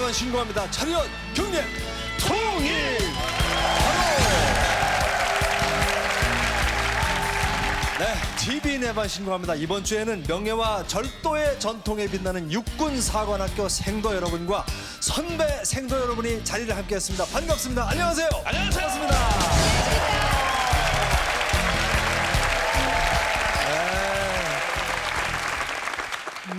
TV에만 신고합니다. 차렷 경례 통일. 네, TV에만 신고합니다. 이번 주에는 명예와 절도의 전통에 빛나는 육군사관학교 생도 여러분과 선배 생도 여러분이 자리를 함께했습니다. 반갑습니다. 안녕하세요. 안녕하세요. 반갑습니다.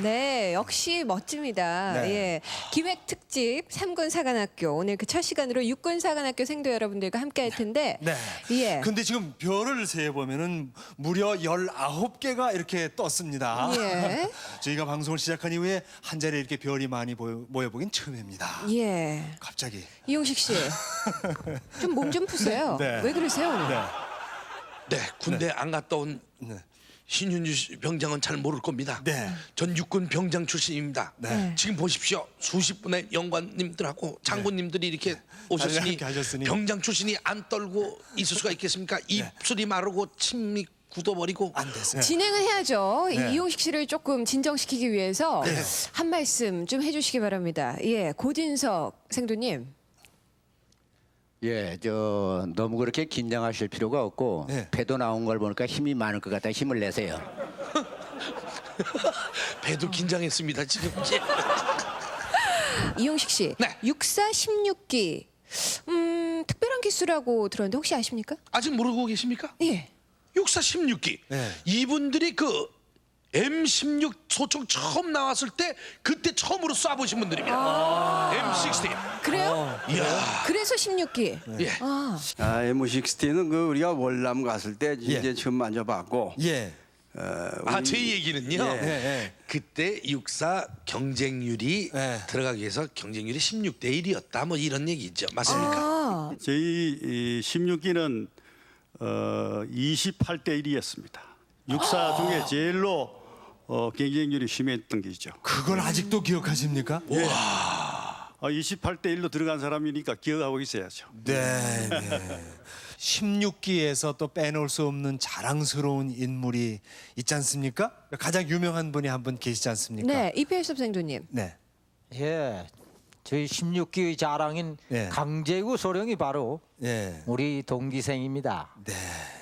네, 역시 멋집니다. 네. 예, 기획 특집 3군 사관학교 오늘 그 첫 시간으로 6군 사관학교 생도 여러분들과 함께할 텐데, 네. 예, 근데 지금 별을 세 보면은 무려 19개가 이렇게 떴습니다. 예. 저희가 방송을 시작한 이후에 한 자리에 이렇게 별이 많이 모여보긴 처음입니다. 예, 갑자기. 이용식 씨, 좀 몸 좀 푸세요. 네. 왜 그러세요 오늘? 네. 네, 군대 안 갔다 온 네. 신윤주 병장은 잘 모를 겁니다. 네. 전 육군 병장 출신입니다. 네. 지금 보십시오. 수십 분의 영관님들하고 장군님들이 이렇게 오셨으니 이렇게 하셨으니. 병장 출신이 안 떨고 있을 수가 있겠습니까? 입술이 마르고 침이 굳어버리고 안 됐어요. 진행을 해야죠. 네. 이용식 씨를 조금 진정시키기 위해서 네. 한 말씀 좀 해주시기 바랍니다. 예, 고진석 생도님. 예, 너무 그렇게 긴장하실 필요가 없고 네. 배도 나온 걸 보니까 힘이 많을 것 같아 힘을 내세요. 배도 긴장했습니다. 지금 이용식 씨, 네. 육사 16기 특별한 기수라고 들었는데 혹시 아십니까? 아직 모르고 계십니까? 예. 육사 16기. 네. 이분들이 그 M16 소총 처음 나왔을 때 그때 처음으로 쏴보신 분들입니다. M16. 그래요? 이야. 그래서 16기. 예. M16는 그 우리가 월남 갔을 때 이제 예. 처음 만져봤고 예. 제 얘기는요. 예, 예. 그때 육사 경쟁률이 예. 들어가기 위해서 경쟁률이 16대 1이었다. 뭐 이런 얘기죠. 맞습니까? 아, 저희 이 16기는 28대 1이었습니다. 육사 중에 제일로 경쟁률이 심했던 게죠. 그걸 아직도 기억하십니까? 28대 1로 들어간 사람이니까 기억하고 있어야죠. 네. 네. 16기에서 또 빼놓을 수 없는 자랑스러운 인물이 있지 않습니까? 가장 유명한 분이 한 분 계시지 않습니까? 네, 이필섭 생도님. 네. 예, 저희 16기의 자랑인 예. 강제구 소령이 바로 예. 우리 동기생입니다. 네.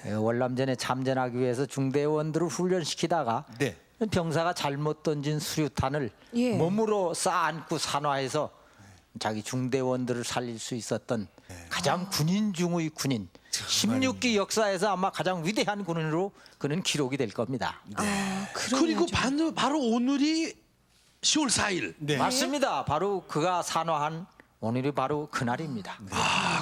예, 월남전에 참전하기 위해서 중대원들을 훈련시키다가 네. 병사가 잘못 던진 수류탄을 예. 몸으로 쌓아안고 산화해서 자기 중대원들을 살릴 수 있었던 가장 군인 중의 군인. 16기 역사에서 아마 가장 위대한 군인으로 그는 기록이 될 겁니다. 그리고 바로 오늘이 10월 4일. 네. 맞습니다. 바로 그가 산화한 오늘이 바로 그날입니다.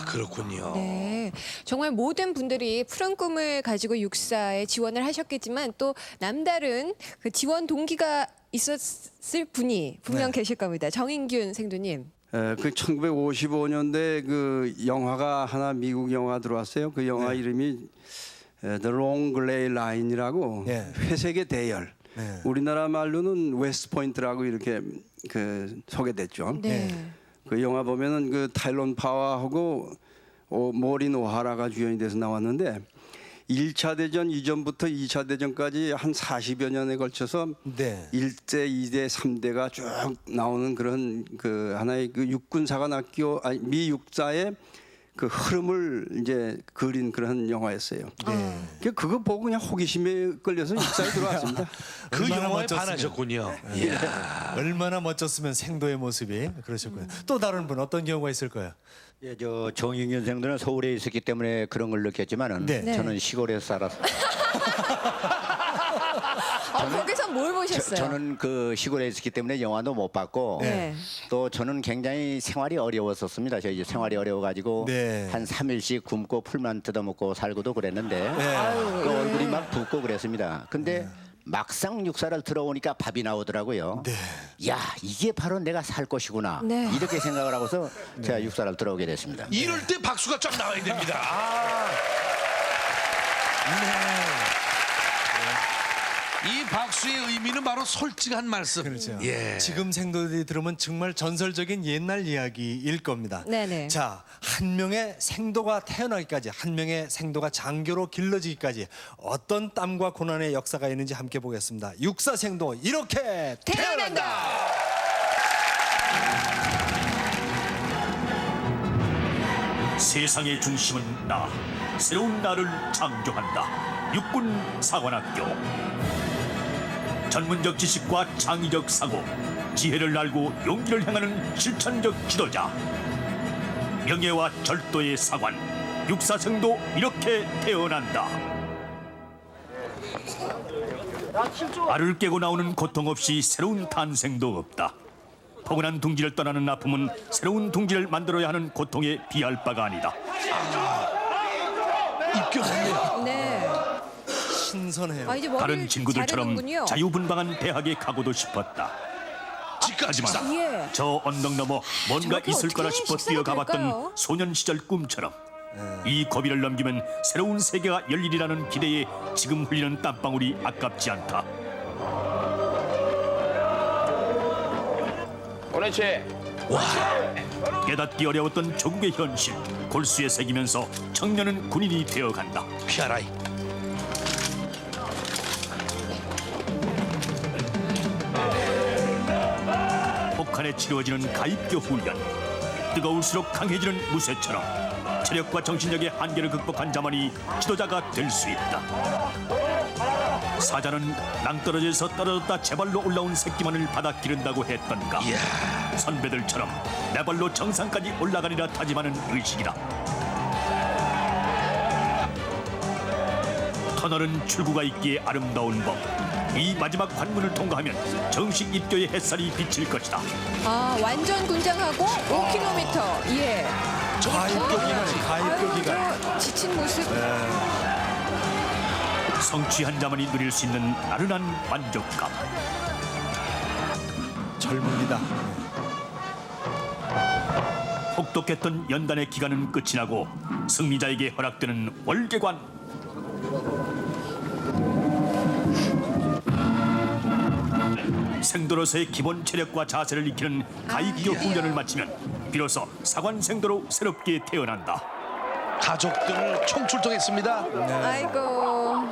그렇군요. 네, 정말 모든 분들이 푸른 꿈을 가지고 육사에 지원을 하셨겠지만 또 남다른 그 지원 동기가 있었을 분이 분명 네. 계실 겁니다. 정인균 생도님. 그 1955년대 그 영화가 하나 미국 영화 들어왔어요. 그 영화 이름이 The Long Gray Line이라고 네. 회색의 대열. 네. 우리나라 말로는 웨스트 포인트라고 이렇게 그 소개됐죠. 네. 그 영화 보면은 그 타일론 파워하고 모린 오하라가 주연이 돼서 나왔는데 1차 대전 이전부터 2차 대전까지 한 40여 년에 걸쳐서 네. 1대, 2대, 3대가 쭉 나오는 그런 그 하나의 그 육군사관학교 미 육사의 그 흐름을 이제 그린 그런 영화였어요. 그거 보고 그냥 호기심에 끌려서 육사에 들어왔습니다. 그 얼마나 영화에 멋졌으면. 반하셨군요. 얼마나 멋졌으면 생도의 모습이 그러셨고요. 또 다른 분 어떤 경우가 있을까요? 예, 정인균 생도는 서울에 있었기 때문에 그런 걸 느꼈지만은 네. 저는 시골에서 살았어요. 거기서 뭘 보셨어요? 저는 그 시골에 있었기 때문에 영화도 못 봤고 네. 또 저는 굉장히 생활이 어려웠었습니다. 저희 생활이 어려워가지고 네. 한 3일씩 굶고 풀만 뜯어먹고 살고도 그랬는데 네. 또 얼굴이 막 붓고 그랬습니다. 근데 막상 육사를 들어오니까 밥이 나오더라고요. 야, 이게 바로 내가 살 것이구나. 네. 이렇게 생각을 하고서 제가 육사를 들어오게 됐습니다. 이럴 때 박수가 쫙 나와야 됩니다. 이 박수의 의미는 바로 솔직한 말씀. 그렇죠. 예. 지금 생도들이 들으면 정말 전설적인 옛날 이야기일 겁니다. 네네. 자, 한 명의 생도가 태어나기까지, 한 명의 생도가 장교로 길러지기까지 어떤 땀과 고난의 역사가 있는지 함께 보겠습니다. 육사 생도 이렇게 태어난다. 세상의 중심은 나, 새로운 나를 창조한다. 육군 사관학교. 전문적 지식과 창의적 사고, 지혜를 알고 용기를 향하는 실천적 지도자. 명예와 절도의 사관, 육사생도 이렇게 태어난다. 알을 깨고 나오는 고통 없이 새로운 탄생도 없다. 포근한 둥지를 떠나는 아픔은 새로운 둥지를 만들어야 하는 고통에 비할 바가 아니다. 입교했네요. 네. 신선해요. 아, 이제 머리를 다른 친구들처럼 자르는군요. 자유분방한 대학에 가고도 싶었다. 하지만 예. 저 언덕 너머 뭔가 저렇게 있을 거라 어떻게 싶어 식사가 뛰어가봤던 될까요? 소년 시절 꿈처럼 이 고비를 넘기면 새로운 세계가 열리리라는 기대에 지금 흘리는 땀방울이 아깝지 않다. 깨닫기 어려웠던 조국의 현실 골수에 새기면서 청년은 군인이 되어간다. 피아라이. 폭한에 치루어지는 가입교 훈련, 뜨거울수록 강해지는 무쇠처럼 체력과 정신력의 한계를 극복한 자만이 지도자가 될 수 있다. 사자는 낭떠러지에서 떨어졌다 제발로 올라온 새끼만을 받아 기른다고 했던가. 선배들처럼 내 발로 정상까지 올라가리라 다짐하는 의식이다. 터널은 출구가 있기에 아름다운 법. 이 마지막 관문을 통과하면 정식 입교의 햇살이 비칠 것이다. 아, 완전 군장하고 5km. 예. 가입교 기간이 가입교 아유, 기간. 저 지친 모습. 성취한 자만이 누릴 수 있는 나른한 만족감. 젊음이다. 혹독했던 연단의 기간은 끝이 나고 승리자에게 허락되는 월계관. 생도로서의 기본 체력과 자세를 익히는 가입교 훈련을 마치면 비로소 사관생도로 새롭게 태어난다. 가족들 총출동했습니다. 아이고.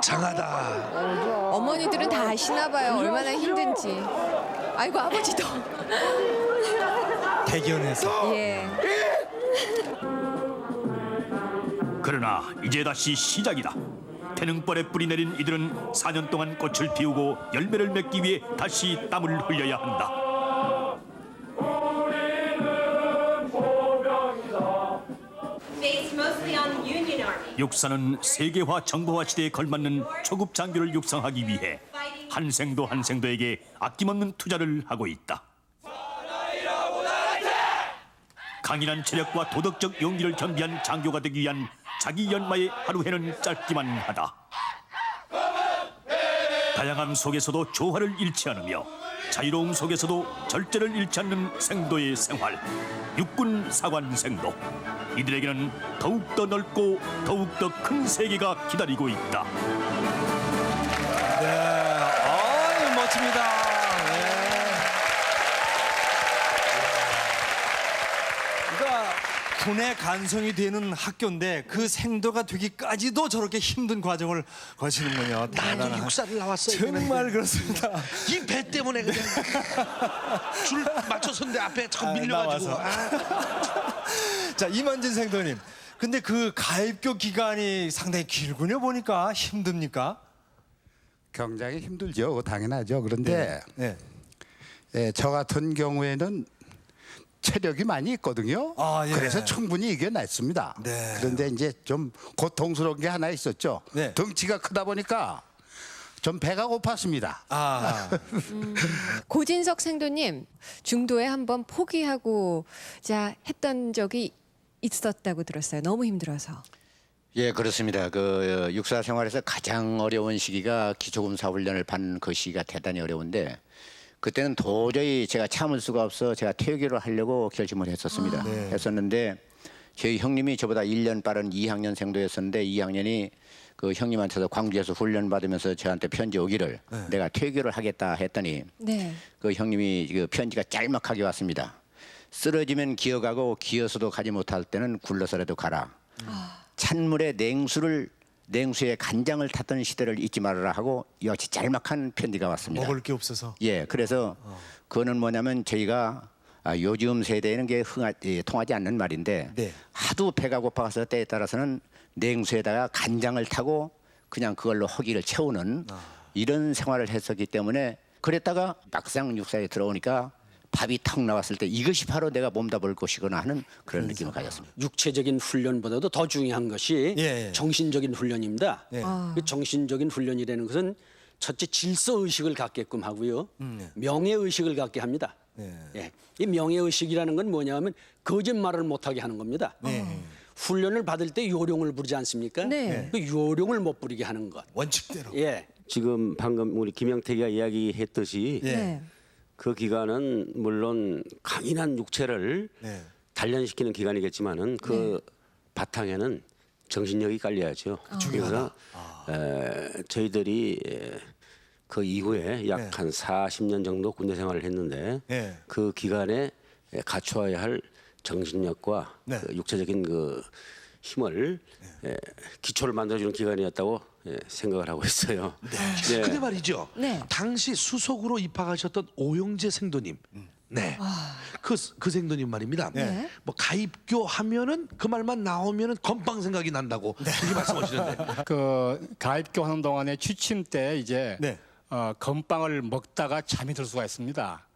장하다. 어머니들은 다 아시나 봐요. 얼마나 힘든지. 아이고, 아버지도. 대견해서. 예. 그러나 이제 다시 시작이다. 태능벌에 뿌리 내린 이들은 4년 동안 꽃을 피우고 열매를 맺기 위해 다시 땀을 흘려야 한다. Based mostly on Union Army. 육사는 세계화 정보화 시대에 걸맞는 초급 장교를 육성하기 위해 한 생도 한 생도에게 아낌없는 투자를 하고 있다. 강인한 체력과 도덕적 용기를 겸비한 장교가 되기 위한 자기 연마의 하루해는 짧기만 하다. 다양함 속에서도 조화를 잃지 않으며 자유로움 속에서도 절제를 잃지 않는 생도의 생활, 육군 사관 생도. 이들에게는 더욱더 넓고 더욱더 큰 세계가 기다리고 있다. 네. 아유, 멋집니다. 네. 그러니까 군의 간성이 되는 학교인데 그 생도가 되기까지도 저렇게 힘든 과정을 거치는군요. 나도 대단한 육사를 나왔어요. 정말 그렇습니다. 이 배 때문에 그냥 줄 맞춰서는데 앞에 자꾸 밀려가지고. 나와서. 자, 이만진 생도님. 근데 그 가입교 기간이 상당히 길군요. 보니까 힘듭니까? 굉장히 힘들죠. 당연하죠. 그런데 네. 예, 저 같은 경우에는 체력이 많이 있거든요. 아, 예. 그래서 충분히 이겨냈습니다. 네. 그런데 이제 좀 고통스러운 게 하나 있었죠. 네. 덩치가 크다 보니까 좀 배가 고팠습니다. 아, 고진석 생도님, 중도에 한번 포기하고 자 했던 적이 있었다고 들었어요. 너무 힘들어서. 예, 그렇습니다. 그 육사 생활에서 가장 어려운 시기가 기초검사 훈련을 받는 그 시기가 대단히 어려운데 그때는 도저히 제가 참을 수가 없어 제가 퇴교를 하려고 결심을 했었습니다. 네. 했었는데 저희 형님이 저보다 1년 빠른 2학년 생도였었는데 2학년이 그 형님한테서 광주에서 훈련 받으면서 저한테 편지 오기를 내가 퇴교를 하겠다 했더니 네. 그 형님이 그 편지가 짤막하게 왔습니다. 쓰러지면 기어가고 기어서도 가지 못할 때는 굴러서라도 가라. 찬물에 냉수에 간장을 탔던 시대를 잊지 말아라 하고 역시 짤막한 편지가 왔습니다. 먹을 게 없어서. 예, 그래서 그거는 뭐냐면 저희가 요즘 세대에는 게 통하지 않는 말인데 네. 하도 배가 고파서 때에 따라서는 냉수에다가 간장을 타고 그냥 그걸로 허기를 채우는 이런 생활을 했었기 때문에 그랬다가 막상 육사에 들어오니까 밥이 탁 나왔을 때 이것이 바로 내가 몸담을 것이구나 하는 그런 느낌을 가졌습니다. 육체적인 훈련보다도 더 중요한 것이 예. 정신적인 훈련입니다. 예. 그 정신적인 훈련이라는 것은 첫째 질서 의식을 갖게끔 하고요, 명예 의식을 갖게 합니다. 예. 이 명예 의식이라는 건 뭐냐면 거짓말을 못하게 하는 겁니다. 훈련을 받을 때 요령을 부르지 않습니까? 네. 그 요령을 못 부리게 하는 것. 원칙대로. 예. 지금 방금 우리 김영태가 이야기했듯이 네. 그 기간은 물론 강인한 육체를 네. 단련시키는 기간이겠지만은 그 바탕에는 정신력이 깔려야죠. 그래서 저희들이 그 이후에 약 한 40년 정도 군대 생활을 했는데 네. 그 기간에 갖추어야 할 정신력과 네. 그 육체적인 그 힘을 기초를 만들어주는 기간이었다고 생각을 하고 있어요. 네. 근데 말이죠. 네. 당시 수석으로 입학하셨던 오영재 생도님. 네. 그 생도님 말입니다. 네. 뭐 가입교 하면은 그 말만 나오면은 건빵 생각이 난다고 그렇게 말씀하시는데. 그 가입교 하는 동안에 취침 때 이제 네. 건빵을 먹다가 잠이 들 수가 있습니다.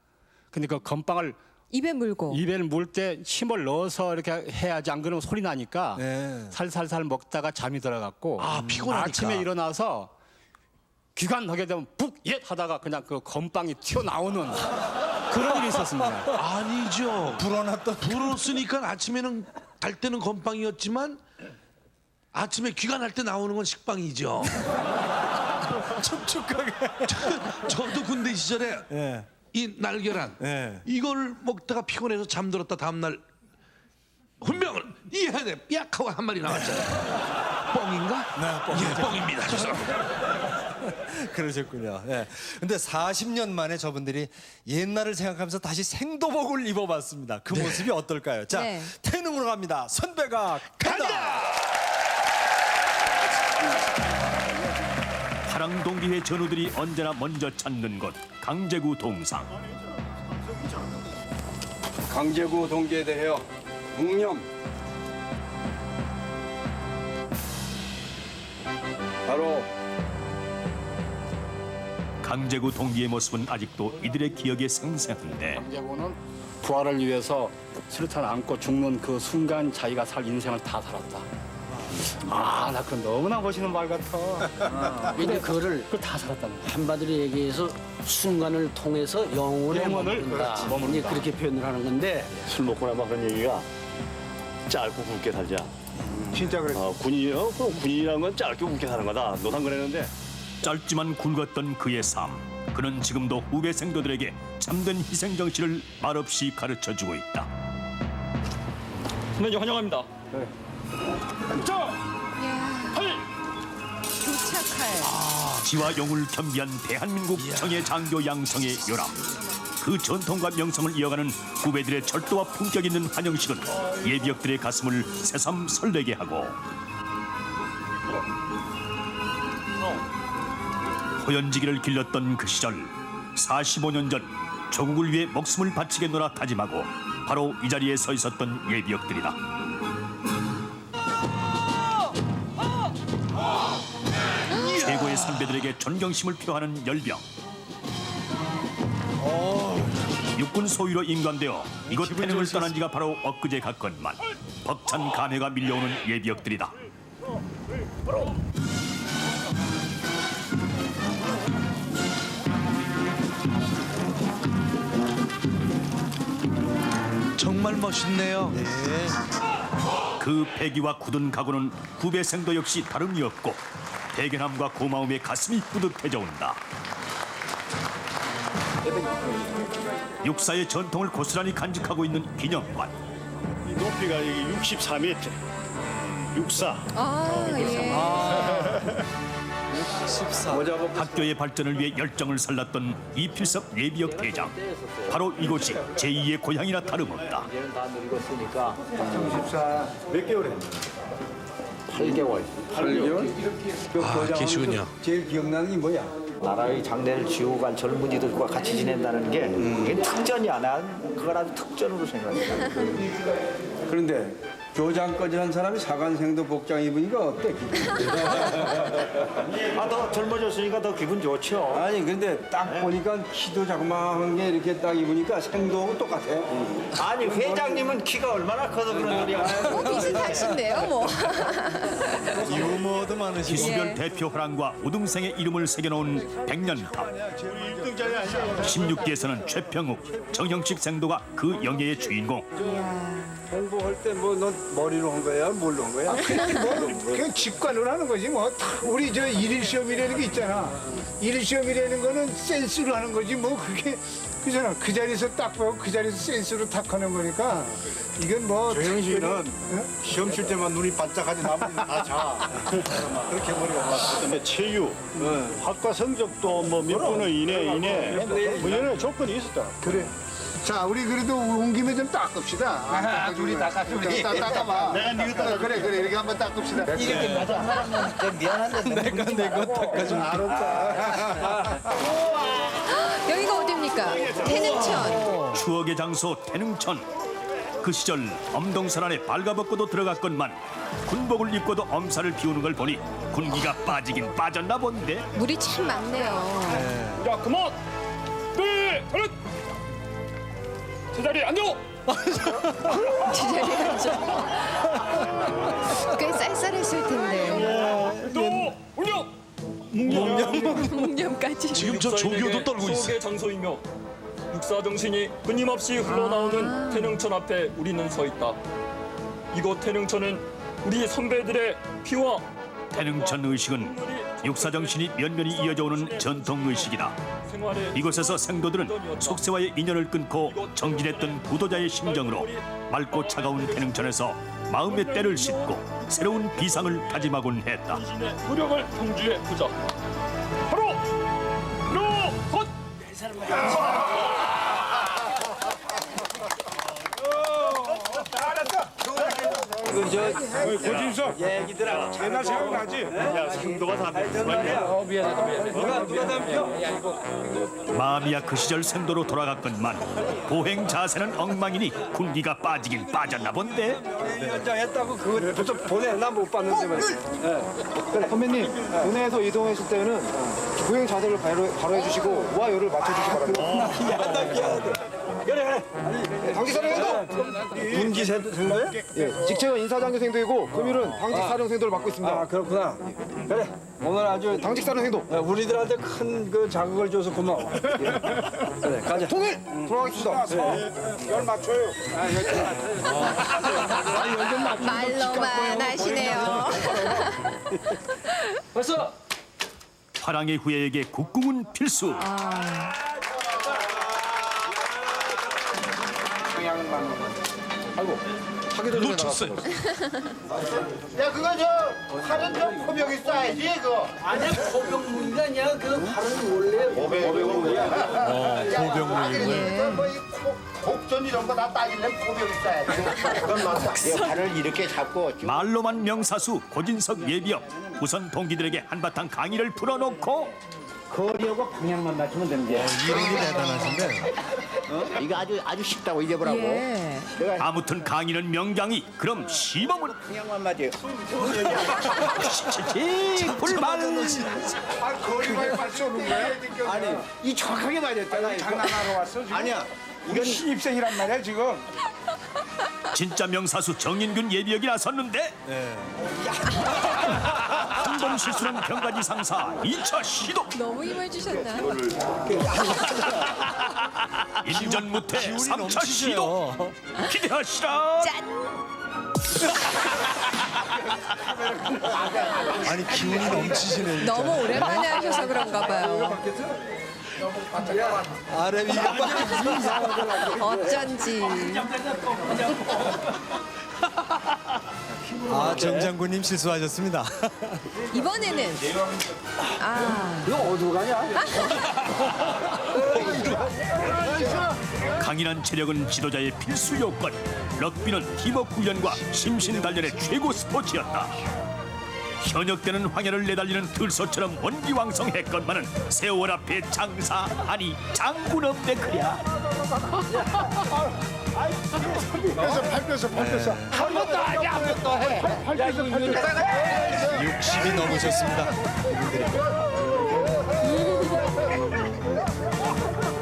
근데 그 건빵을 입에 물고. 입에 물 때 힘을 넣어서 이렇게 해야지 안 그러면 소리 나니까 네. 살살살 먹다가 잠이 들어갔고 피곤하니까. 아침에 일어나서 귀관하게 되면 북옛 하다가 그냥 그 건빵이 튀어나오는 그런 일이 있었습니다. 아니죠. 불어났던 불었으니까 아침에는 갈 때는 건빵이었지만 아침에 귀관할 때 나오는 건 식빵이죠. 촉촉하게. 저도 군대 시절에 예. 이 날계란 네. 이걸 먹다가 피곤해서 잠들었다 다음날 훈병을 이해야 돼 삐약 하고 한 마리 나왔잖아요. 뻥인가? 네, 예, 뻥입니다. 그러셨군요. 예. 근데 40년 만에 저분들이 옛날을 생각하면서 다시 생도복을 입어봤습니다. 그 모습이 어떨까요? 자, 네. 태능으로 갑니다. 선배가 간다. 파랑동기회 전우들이 언제나 먼저 찾는 곳 강제구 동상. 강제구 동계에 대하여 묵념. 바로 강제구 동기의 모습은 아직도 이들의 기억에 생생한데 강제구는 부활을 위해서 수류탄 안고 죽는 그 순간 자기가 살 인생을 다 살았다. 나 그거 너무나 멋있는 말 같아. 근데 그거를 그걸 다 살았다는 거야. 한마디로 얘기해서 순간을 통해서 영혼을 머문다. 그렇지, 머문다. 이제 그렇게 표현을 하는 건데 술 먹고 나면 그런 얘기가 짧고 굵게 살자. 진짜 그래. 군인이요? 그럼 군인이라는 건 짧게 굵게 사는 거다. 노상 그랬는데. 짧지만 굵었던 그의 삶. 그는 지금도 후배 생도들에게 참된 희생 정신을 말없이 가르쳐주고 있다. 선배님 환영합니다. 교차칼. 지와 용을 겸비한 대한민국 청해 장교 양성의 요람. 그 전통과 명성을 이어가는 후배들의 철도와 품격 있는 환영식은 예비역들의 가슴을 새삼 설레게 하고 호연지기를 길렀던 그 시절 45년 전 조국을 위해 목숨을 바치겠노라 다짐하고 바로 이 자리에 서 있었던 예비역들이다. 최고의 선배들에게 존경심을 표하는 열병. 육군 소위로 임관되어 이곳 태릉을 떠난 지가 바로 엊그제 같건만 벅찬 감회가 밀려오는 예비역들이다. 정말 멋있네요. 그 패기와 굳은 각오는 후배 생도 역시 다름이 없고 대견함과 고마움에 가슴이 뿌듯해져 온다. 육사의 전통을 고스란히 간직하고 있는 기념관. 이 높이가 여기 64m. 육사. 학교의 발전을 위해 열정을 살랐던 이필섭 예비역 대장. 바로 이곳이 제2의 고향이나 다름없다. 이제는 다 늙었으니까 64 몇 개월 했나? 8개월. 8개월? 계시군요. 제일 기억나는 게 뭐야? 나라의 장래를 지우고 갈 젊은이들과 같이 지낸다는 게 그게 특전이 아니야. 그걸 아주 특전으로 생각합니다. 그런데 교장까지한 사람이 사관생도 복장 입으니까 어때? 더 젊어졌으니까 더 기분 좋죠. 아니 근데 딱 보니까 키도 자그마한 게 이렇게 딱 입으니까 생도하고 똑같아. 아니 회장님은 키가 얼마나 커서 그런 소리야. 뭐 비슷하신데요, 뭐. 유머도 많으시고. 기수별 대표 화랑과 우등생의 이름을 새겨놓은 백년탑. 16기에서는 최평욱, 정형식 생도가 그 영예의 주인공. 공부할 때 뭐 너 머리로 한 거야? 뭘로 한 거야? 그냥 직관으로 하는 거지 뭐. 우리 저 일일 시험이라는 게 있잖아. 일일 시험이라는 거는 센스로 하는 거지 뭐 그게 그잖아. 그 자리에서 딱 보고 그 자리에서 센스로 탁 하는 거니까 이건 뭐. 조영 씨는 시험 칠 때만 눈이 반짝하지 나머지는 다 자. 그렇게 머리가 맞거든요. 체육, 학과 성적도 뭐 몇 분의 이내 뭐 여러 조건이 있었다. 그래. 자, 우리 그래도 온 김에 좀 닦읍시다. 우리 닦아봐. 내가 니가 닦아줄게. 그래, 이렇게 한번 닦읍시다. 이렇게 맞아. 좀 미안한데 내가 닦아준 여기가 어디입니까? 태능천. 추억의 장소 태능천. 그 시절 엄동선 안에 발가벗고도 들어갔건만 군복을 입고도 엄살을 피우는 걸 보니 군기가 빠지긴 빠졌나 본데. 물이 참 많네요. 야 그만. 네. 그렇. 제자리에 앉아. 제자리에 앉아. 꽤 쌀쌀했을 텐데. 또 묵념. 묵념까지. 지금 저 조교도 떨고 있어. 수옥의 장소이며 육사 정신이 끊임없이 흘러나오는 태능천 앞에 우리는 서 있다. 이곳 태능천은 우리 선배들의 피와 태능천 의식은 육사정신이 면면이 이어져 오는 전통 의식이다. 이곳에서 생도들은 속세와의 인연을 끊고 정진했던 부도자의 심정으로 맑고 차가운 태능천에서 마음의 때를 싣고 새로운 비상을 다짐하곤 했다. 무력을 경주해 보자. 바로 로봇. 고진석, 얘기들아. 옛날 생각나지? 야 승도가 다 마음이야 그 시절 생도로 돌아갔건만 보행 자세는 엉망이니 군기가 빠지긴 빠졌나 본데. 연장했다고 그거 좀 보내. 난 못 봤는데 말이야. 그래, 선배님, 군에서 이동하실 때는 보행 자세를 바로 해주시고 우아요를 맞춰주시기 바랍니다. 그래. 당직 사령생도! 군기 생도야? 예, 직책은 인사장교생도이고 금일은 당직 사령생도를 맡고 있습니다. 아 그렇구나. 그래. 오늘 아주 당직 사령생도! 우리들한테 큰 그 자극을 줘서 고마워. 그래, 가자. 통일! 돌아가겠습니다. 열 맞춰요. 말로만 하시네요. 벌써 화랑의 후예에게 국궁은 필수. 놓쳤어요. 야 그거 저 팔은 좀 포병이 쌓야지 그거. 아니야 포병무기가 아니야. 그 팔은 원래 포병무기고요. 뭐이 곡전 이런 거 다 따길래 포병이 쌓야지. 그건 맞다. 발을 이렇게 잡고 말로만 명사수 고진석 예비역 우선 동기들에게 한바탕 강의를 풀어놓고 거리하고 방향만 맞추면 되는 거야. 이름이 대단하신데. 이거 아주 쉽다고 잊어보라고. 예. 아무튼 강의는 명강의. 그럼 시범은 방향만 맞아요. 불발. 거리가 맞춰 오는 거야? 아니, 이 정확하게 맞았잖아. 장난하러 왔어 지금? 아니야. 이건 신입생이란 말이야, 지금. 진짜 명사수 정인균 예비역이 나섰는데 한 번 실수는 병가지 상사 2차 시도. 너무 힘을 주셨나? 인전 무태 3차 시도. 기대하시라. 짠! 아니 기운이 넘치시네. 진짜. 너무 오랜만에 하셔서 그런가 봐요. 아래 위가 어쩐지. 아, 정 장군님 실수하셨습니다. 이번에는 이거 어디로 가냐? 강인한 체력은 지도자의 필수 요건. 럭비는 팀워크 훈련과 심신 단련의 최고 스포츠였다. 현역되는 황야를 내달리는 들소처럼 원기왕성했건만은 세월 앞에 장사 아니 장군 없네 그랴. 밟혔어. 아무것도 아니야. 아무것도 해. 밟혔어. 60이 넘으셨습니다.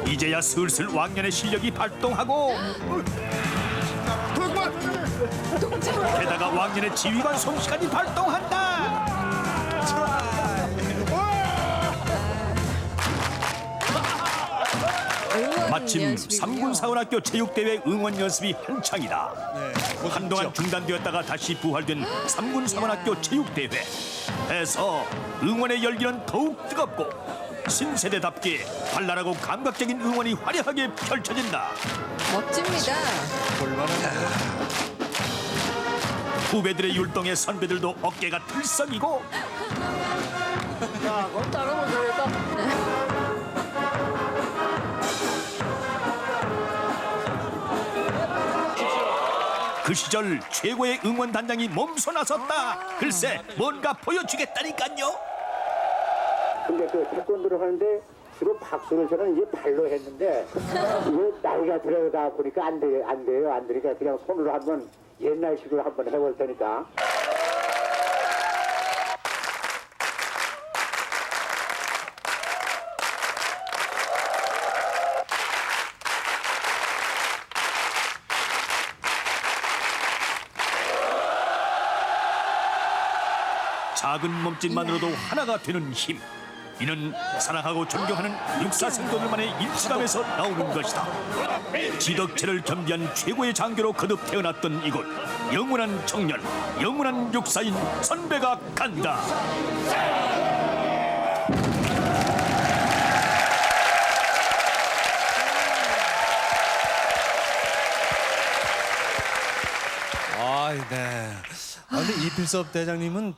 이제야 슬슬 왕년의 실력이 발동하고 게다가 왕년의 지휘관 솜씨까지 발동한다. 마침 삼군사관학교 체육대회 응원 연습이 한창이다. 한동안 중단되었다가 다시 부활된 삼군사관학교 체육대회. 해서 응원의 열기는 더욱 뜨겁고 신세대답게 발랄하고 감각적인 응원이 화려하게 펼쳐진다. 멋집니다. 후배들의 율동에 선배들도 어깨가 들썩이고 야, 그럼 따라보셔야겠다. 그 시절 최고의 응원단장이 몸소 나섰다. 글쎄 뭔가 보여주겠다니까요. 근데 그 태권도를 하는데 주로 박수를 저는 이제 발로 했는데 이게 나이가 들어가다 보니까 안 돼요. 안 되니까 그냥 손으로 한번 옛날식으로 한번 해볼 테니까. 작은 몸짓만으로도 하나가 되는 힘. 이는 사랑하고 존경하는 육사생도들만의 일치감에서 나오는 것이다. 지덕체를 겸비한 최고의 장교로 거듭 태어났던 이곳. 영원한 청년, 영원한 육사인 선배가 간다. 네. 근데 이필섭 대장님은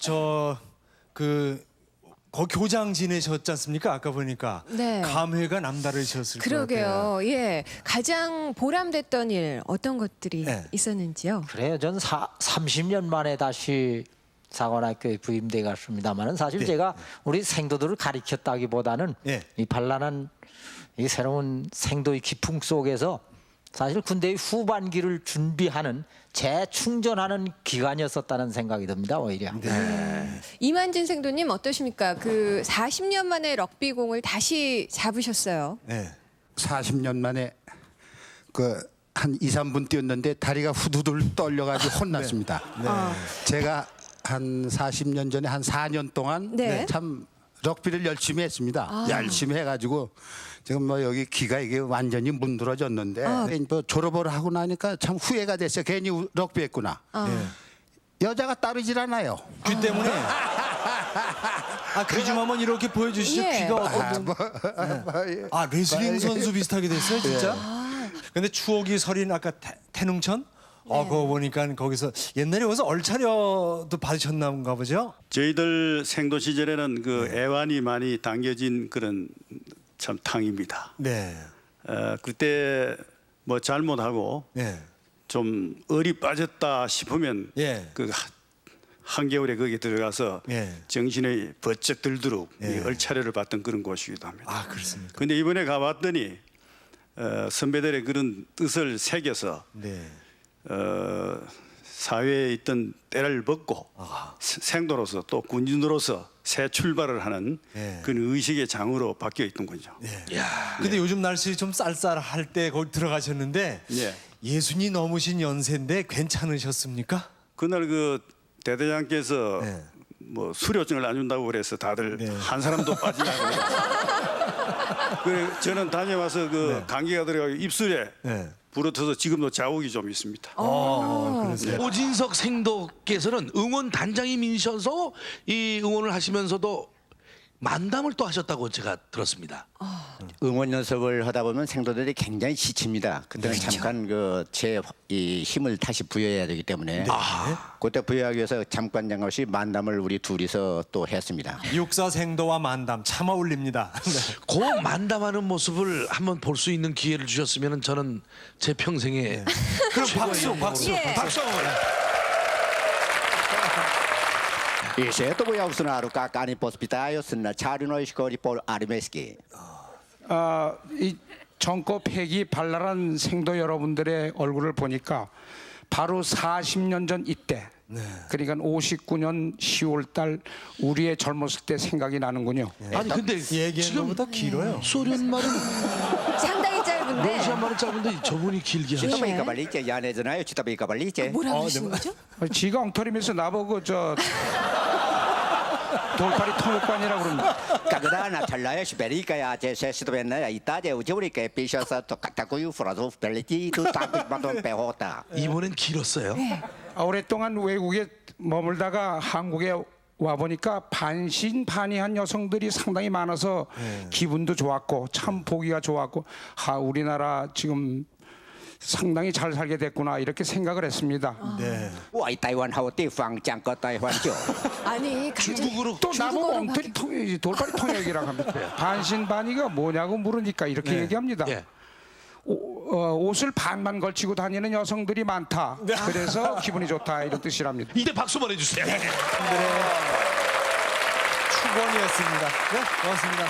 거기 교장 지내셨지 않습니까? 아까 보니까 네. 감회가 남다르셨을 것 같아요. 그러게요. 예, 가장 보람됐던 일 어떤 것들이 있었는지요? 그래요. 전 30년 만에 다시 사관학교에 부임돼 갔습니다만은 사실 제가 우리 생도들을 가리켰다기보다는 이 발랄한 이 새로운 생도의 기풍 속에서 사실 군대의 후반기를 준비하는 재충전하는 기간이었었다는 생각이 듭니다. 오히려. 이만진 생도님 어떠십니까? 그 40년 만에 럭비공을 다시 잡으셨어요. 40년 만에 한 2, 3분 뛰었는데 다리가 후두들 떨려가지고 혼났습니다. 제가 한 40년 전에 한 4년 동안 참 럭비를 열심히 했습니다. 열심히 해가지고 지금 뭐 여기 귀가 이게 완전히 문드러졌는데 뭐 졸업을 하고 나니까 참 후회가 됐어요. 괜히 럭비 했구나. 여자가 따르질 않아요. 귀 때문에. 귀 좀 한번 이렇게 보여주시죠. 귀가 레슬링 선수 비슷하게 됐어요, 진짜. 근데 추억이 서린 아까 태능천? 그거 보니까 거기서 옛날에 와서 얼차려도 받으셨나본가 보죠? 저희들 생도 시절에는 그 애완이 많이 당겨진 그런 참 탕입니다. 그때 뭐 잘못하고 좀 얼이 빠졌다 싶으면 그 한겨울에 거기 들어가서 정신이 번쩍 들도록 얼차려를 받던 그런 곳이기도 합니다. 그렇습니까? 근데 이번에 가봤더니 선배들의 그런 뜻을 새겨서 사회에 있던 때를 벗고 생도로서 또 군인으로서 새 출발을 하는 그런 의식의 장으로 바뀌어 있던 거죠. 근데 요즘 날씨 좀 쌀쌀할 때 거기 들어가셨는데 예순이 넘으신 연세인데 괜찮으셨습니까? 그날 그 대대장께서 뭐 수료증을 안 준다고 그래서 다들 한 사람도 빠지냐고 그래 저는 다녀와서 그 감기가 들어가고 입술에 부러져서 지금도 자국이 좀 있습니다. 오진석 생도께서는 응원 단장님이셔서 이 응원을 하시면서도 만담을 또 하셨다고 제가 들었습니다. 응원 연습을 하다 보면 생도들이 굉장히 지칩니다. 그때는 잠깐 제 힘을 다시 부여해야 되기 때문에 그때 부여하기 위해서 잠깐 없이 만담을 우리 둘이서 또 했습니다. 육사 생도와 만담 참 어울립니다. 그 만담하는 모습을 한번 볼 수 있는 기회를 주셨으면 저는 제 평생에 그럼 박수. Iseto po yung sunaru kakani pospitayo suna charino iskori por arimeski. 이 정권 폐기 발랄한 생도 여러분들의 얼굴을 보니까 바로 40년 전 이때 그러니까 59년 10월 달 우리의 젊었을 때 생각이 나는군요. 아니 근데 지금 더 길어요. 소련 말은 상당히 짧은데. 러시아 말은 짧은데 저분이 길게 하시네. Chita ba ikabalite? Yane잖아요. Chita ba ikabalite? 뭐라고 하시는 거죠? 지가 엉터리면서 나보고 저 돌팔이 통역관이라고 그럽니다. Когда началась Великая Отечественная, Италия учебника пишется такую фразу «Впереди идут танки, потом пехота». 이번엔 길었어요. 오랫동안 외국에 머물다가 한국에 와 보니까 반신반의한 여성들이 상당히 많아서 기분도 좋았고 참 보기가 좋았고 우리나라 지금 상당히 잘 살게 됐구나 이렇게 생각을 했습니다. Ôi, Taiwan hậu tiêu phẳng chẳng có Taiwan chứ. 아니 중국으로 또 나보고 엉터리 돌팔이 통역이라고 합니다. 반신반의가 뭐냐고 물으니까 이렇게 얘기합니다. 옷을 반만 걸치고 다니는 여성들이 많다. 그래서 기분이 좋다 이런 뜻이랍니다. 이때 박수 보내주세요. 축원이었습니다. 네, 고맙습니다.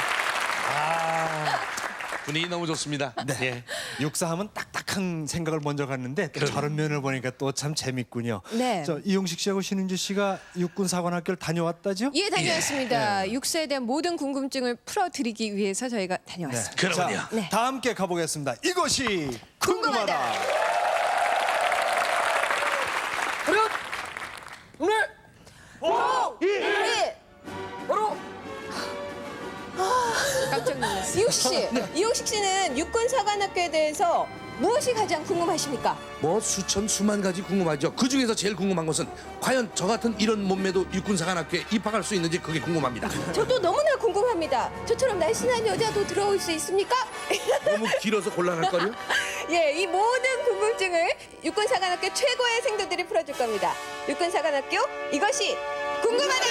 분위기 너무 좋습니다. 네. 육사하면 딱딱한 생각을 먼저 갔는데 또 저런 면을 보니까 또 참 재밌군요. 네. 저 이용식 씨하고 신은지 씨가 육군사관학교를 다녀왔다죠? 예, 다녀왔습니다. 육사에 대한 모든 궁금증을 풀어드리기 위해서 저희가 다녀왔습니다. 그러군요. 자, 네. 다 함께 가보겠습니다. 이것이 궁금하다. 깜짝 놀랐어요. 이용식 씨, 이용식 씨는 육군사관학교에 대해서 무엇이 가장 궁금하십니까? 뭐 수천 수만 가지 궁금하죠. 그 중에서 제일 궁금한 것은 과연 저 같은 이런 몸매도 육군사관학교에 입학할 수 있는지 그게 궁금합니다. 저도 너무나 궁금합니다. 저처럼 날씬한 여자도 들어올 수 있습니까? 너무 길어서 곤란할걸요? 예, 이 모든 궁금증을 육군사관학교 최고의 생도들이 풀어줄 겁니다. 육군사관학교 이것이 궁금하다.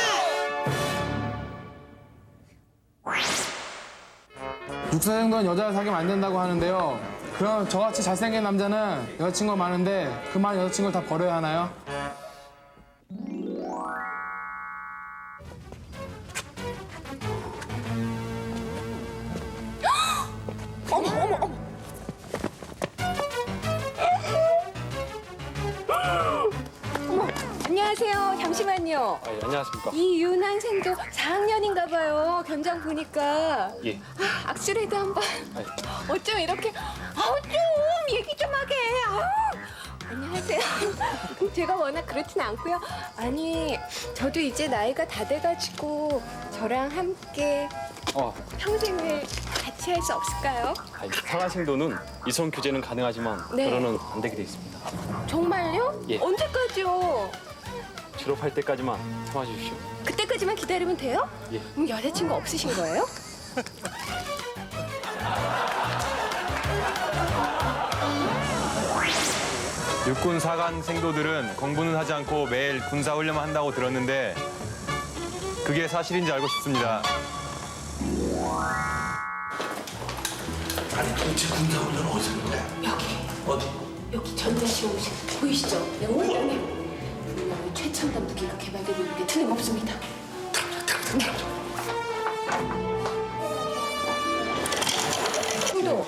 육사생도는 여자를 사귀면 안 된다고 하는데요. 그럼 저같이 잘생긴 남자는 여자친구가 많은데 그 많은 여자친구를 다 버려야 하나요? 어머 어머 어머. 어머, 안녕하세요. 잠시만요. 안녕하십니까. 이윤환 생도 4학년인가 봐요. 견장 보니까. 예. 악수라도 한번. 어쩜 이렇게 좀 얘기 좀 하게. 안녕하세요. 제가 워낙 그렇진 않고요. 아니, 저도 이제 나이가 다 돼가지고 저랑 함께 평생을 같이 할 수 없을까요? 사관생도는 이성 교제는 가능하지만 네. 결혼은 안 되게 돼 있습니다. 정말요? 예. 언제까지요? 졸업할 때까지만 참아주십시오. 그때까지만 기다리면 돼요? 예. 그럼 여자친구 없으신 거예요? 육군 사관 생도들은 공부는 하지 않고 매일 군사훈련만 한다고 들었는데 그게 사실인지 알고 싶습니다. 아니 도대체 군사훈련 어디서 하는 거야? 여기. 어디? 여기 전자시 오식 보이시죠? 영화관에 분명히 최첨단 무기가 개발되고 있는 게 틀림없습니다. 형도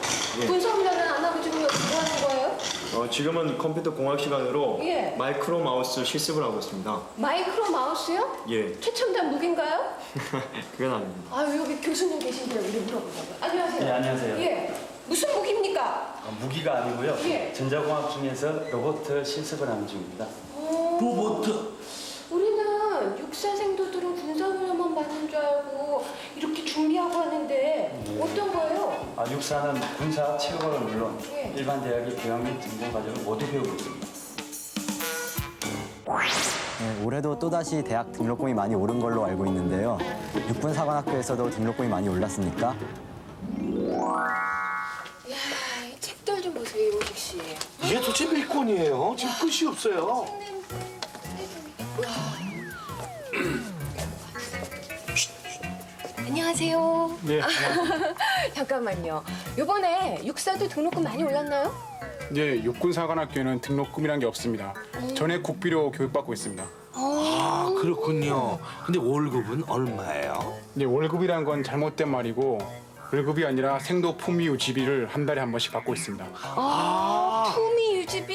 군사훈련은 안 하고 지금 여기 뭐 하는 거예요? 지금은 컴퓨터 공학 시간으로 예. 마이크로 마우스 실습을 하고 있습니다. 마이크로 마우스요? 예, 최첨단 무기인가요? 그건 아닙니다. 아 여기 교수님 계신데 우리 물어보자고요. 안녕하세요. 네, 안녕하세요. 예. 무슨 무기입니까? 무기가 아니고요. 예. 전자공학 중에서 로봇 실습을 하는 중입니다. 로봇. 우리는 육사생도들은 군사훈련만 받는 줄 알고 이렇게 준비하고 하는데 어떤 거예요? 육사는 군사 체육학은 물론 예. 일반 대학의 교양 및 전공 과정을 모두 배우고 있습니다. 올해도 또다시 대학 등록금이 많이 오른 걸로 알고 있는데요. 육군사관학교에서도 등록금이 많이 올랐습니까? 이야, 이 책들 좀 보세요, 이호식 씨. 이게 도대체 몇 권이에요? 지금 끝이 없어요. 안녕하세요. 네. 잠깐만요. 이번에 육사도 등록금 많이 올랐나요? 네, 육군사관학교에는 등록금이란 게 없습니다. 전액 국비로 교육받고 있습니다. 아, 그렇군요. 근데 월급은 얼마예요? 이제 월급이란 건 잘못된 말이고 월급이 아니라 생도 품위 유지비를 한 달에 한 번씩 받고 있습니다. 품위 유지비.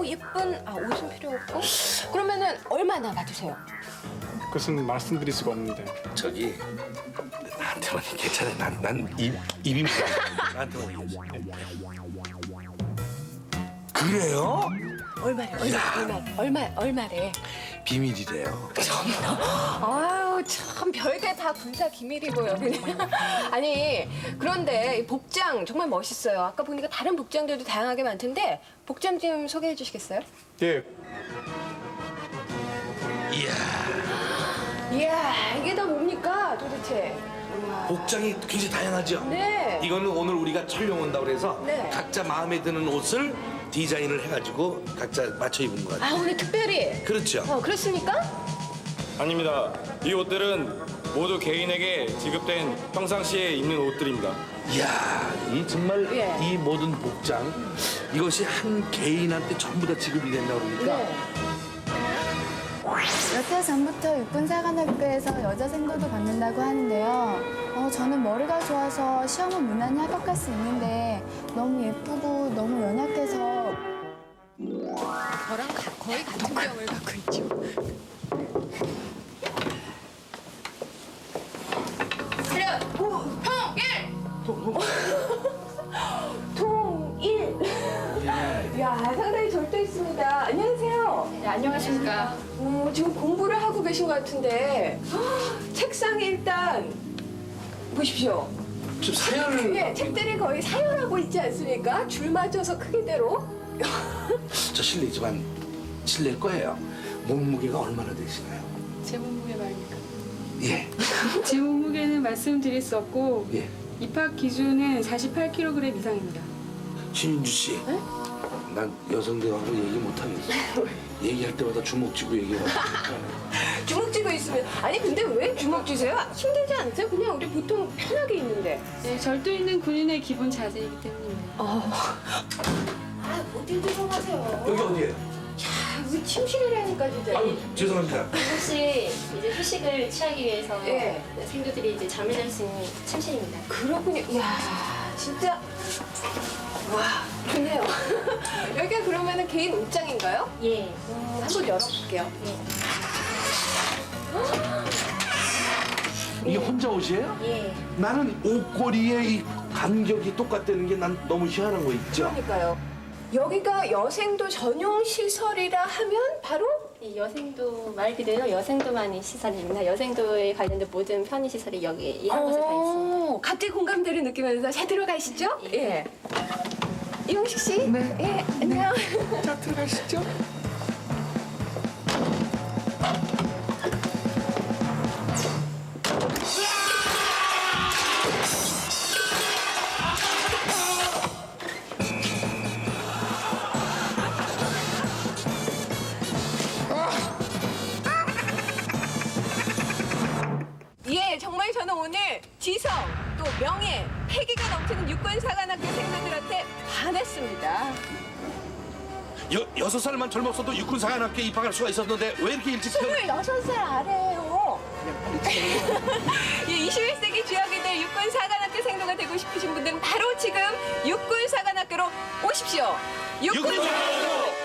예쁜 옷은 필요 없고. 그러면은 얼마나 받으세요? 그것은 말씀드릴 수가 없는데. 저기 나한테만 괜찮아. 난 입이 나한테만 얘기해. 그래요? 얼마래? 비밀이래요. 아유 참 별게 다 군사 기밀이고요 그냥. 아니 그런데 이 복장 정말 멋있어요. 아까 보니까 다른 복장들도 다양하게 많던데 복장 좀 소개해 주시겠어요? 예. 이야 이게 다 뭡니까 도대체? 복장이 굉장히 다양하죠? 네. 이거는 오늘 우리가 촬영 온다고 그래서 네. 각자 마음에 드는 옷을 디자인을 해가지고 각자 맞춰 입은 거 같아요. 오늘 특별히? 그렇죠. 그렇습니까? 아닙니다. 이 옷들은 모두 개인에게 지급된 평상시에 입는 옷들입니다. 이야, 이 정말 예. 이 모든 복장 이것이 한 개인한테 전부 다 지급이 된다고 그러니까 몇 달 전부터 육군사관학교에서 여자 생도도 받는다고 하는데요. 저는 머리가 좋아서 시험은 무난히 합격할 수 있는데 너무 예쁘고 너무 연약해서 저랑 거의 같은 병을 갖고 있죠. 차렷! 통일! 야 상당히 절도 있습니다. 안녕하세요. 네, 안녕하십니까. 지금 공부를 하고 계신 것 같은데 책상에 일단 보십시오. 좀 사연을 예, 책들이 거의 사연하고 있지 않습니까? 줄 맞춰서 크기대로. 저 실례지만 실례일 거예요. 몸무게가 얼마나 되시나요? 제 몸무게 말입니까? 예. 제 몸무게는 말씀드릴 수 없고 예. 입학 기준은 48kg 이상입니다. 신윤주 씨. 난 여성들하고 얘기 못 하겠어. 얘기할 때마다 주먹 쥐고 얘기해요. 주먹 쥐고 있으면 아니 근데 왜 주먹 쥐세요? 힘들지 않으세요? 그냥 우리 보통 편하게 있는데. 네, 절도 있는 군인의 기본 자세이기 때문입니다. 못 힘들어하세요. 여기 어디예요? 우리 침실이라니까 진짜. 아유, 죄송합니다. 혹시 이제 휴식을 취하기 위해서 예. 생도들이 이제 잠을 잘 수 있는 침실입니다. 그렇군요. 이야 진짜 와 좋네요. 여기가 그러면은 개인 옷장인가요? 예. 한번 열어볼게요. 이게 혼자 옷이에요? 예. 나는 옷걸이의 이 간격이 똑같다는 게 난 너무 희한한 거 있죠? 그러니까요. 여기가 여생도 전용 시설이라 하면 바로 이 여생도 말 그대로 여생도만의 시설입니다. 여생도에 관련된 모든 편의 시설이 여기 이 한 곳에 다 있습니다. 갑자기 공감대를 느끼면서 잘 들어가시죠? 예. 이용식 씨? 네. 예, 안녕. 자, 들어가시죠. 예, 정말 저는 오늘 지성, 또 명예, 패기가 넘치는 육군사관학교 생도들한테 반했습니다. 6살만 젊었어도 육군사관학교에 입학할 수가 있었는데 왜 이렇게 일찍 26살 아래예요. 예, 21세기 주역이 될 육군사관학교 생도가 되고 싶으신 분들은 바로 지금 육군사관학교로 오십시오. 육군사관학교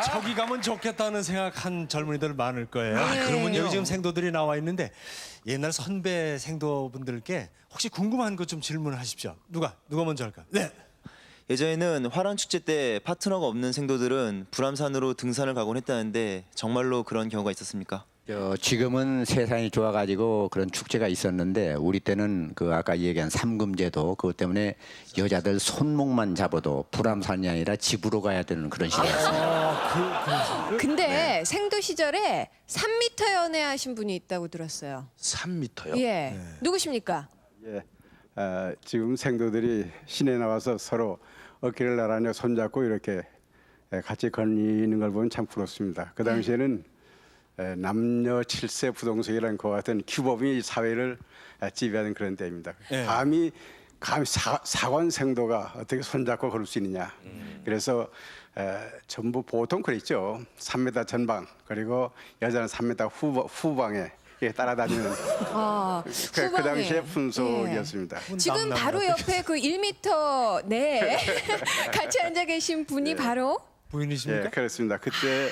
저기 가면 좋겠다는 생각한 젊은이들 많을 거예요. 그러면요. 여기 지금 생도들이 나와 있는데 옛날 선배 생도분들께 혹시 궁금한 것 좀 질문하십시오. 누가 먼저 할까? 네. 예전에는 화랑 축제 때 파트너가 없는 생도들은 불암산으로 등산을 가곤 했다는데 정말로 그런 경우가 있었습니까? 지금은 세상이 좋아가지고 그런 축제가 있었는데 우리 때는 그 아까 얘기한 삼금제도 그것 때문에 여자들 손목만 잡아도 불암산이 아니라 집으로 가야 되는 그런 시대였습니다. 근데 생도 시절에 3m 연애하신 분이 있다고 들었어요. 3m요? 예. 누구십니까? 예. 지금 생도들이 시내에 나와서 서로 어깨를 나란히 손잡고 이렇게 같이 거니는 걸 보면 참 부럽습니다. 그 당시에는 남녀 7세 부동석이라는 것 같은 규범이 사회를 지배하는 그런 때입니다. 네. 감히 감히 사관 생도가 어떻게 손잡고 걸을 수 있느냐. 그래서 전부 보통 그랬죠. 3m 전방 그리고 여자는 3m 후방에 따라다니는 그 후방에. 당시의 fun속이었습니다. 지금 바로 옆에 그 1m 내에 같이 앉아 계신 분이 바로 부인이십니까? 예, 그렇습니다. 그때